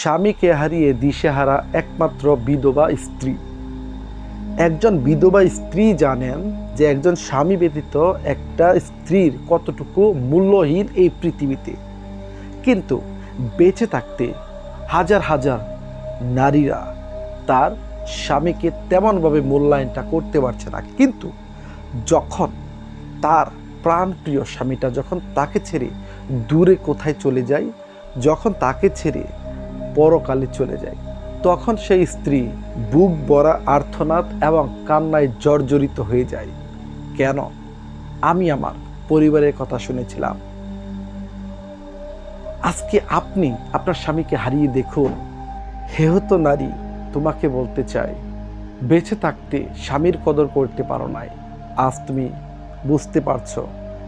স্বামীকে হারিয়ে দিশেহারা একমাত্র বিধবা স্ত্রী। একজন বিধবা স্ত্রী জানেন যে একজন স্বামী ব্যতীত একটা স্ত্রীর কতটুকু মূল্যহীন এই পৃথিবীতে। কিন্তু বেঁচে থাকতে হাজার হাজার নারীরা তার স্বামীকে তেমনভাবে মূল্যায়নটা করতে পারছে না। কিন্তু যখন তার প্রাণপ্রিয় স্বামীটা যখন তাকে ছেড়ে দূরে কোথায় চলে যায়, যখন তাকে ছেড়ে পরকালে চলে যায়, তখন সেই স্ত্রী বুক ভরা আর্তনাদ এবং কান্নায় জর্জরিত হয়ে যায়। কেন? আমি আমার পরিবারের কথা শুনেছিলাম। আজকে আপনি আপনার স্বামীকে হারিয়ে দেখুন। হেহত নারী, তোমাকে বলতে চাই, বেঁচে থাকতে স্বামীর কদর করতে পারো নাই। আজ তুমি বুঝতে পারছো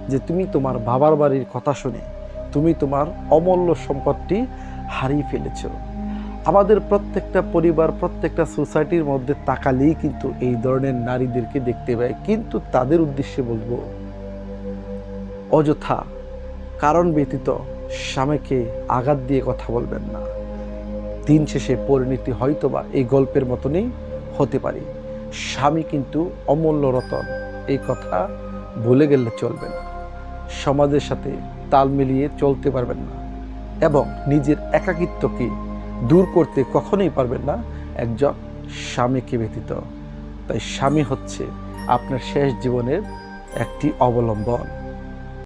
যে তুমি তোমার বাবার বাড়ির কথা শুনে তুমি তোমার অমূল্য সম্পদটি হারিয়ে ফেলেছ। আমাদের প্রত্যেকটা পরিবার, প্রত্যেকটা সোসাইটির মধ্যে তাকালেই কিন্তু এই ধরনের নারীদেরকে দেখতে পাই। কিন্তু তাদের উদ্দেশ্যে বলবো, অযথা কারণ ব্যতীত স্বামীকে আঘাত দিয়ে কথা বলবেন না। দিন শেষে পরিণতি হয়তোবা এই গল্পের মতনই হতে পারে। স্বামী কিন্তু অমূল্য রতন, এই কথা ভুলে গেলে চলবে না। সমাজের সাথে তাল মিলিয়ে চলতে পারবেন না এবং নিজের একাকিত্বকে দূর করতে কখনোই পারবেন না একজন স্বামীকে ব্যতীত। তাই স্বামী হচ্ছে আপনার শেষ জীবনের একটি অবলম্বন।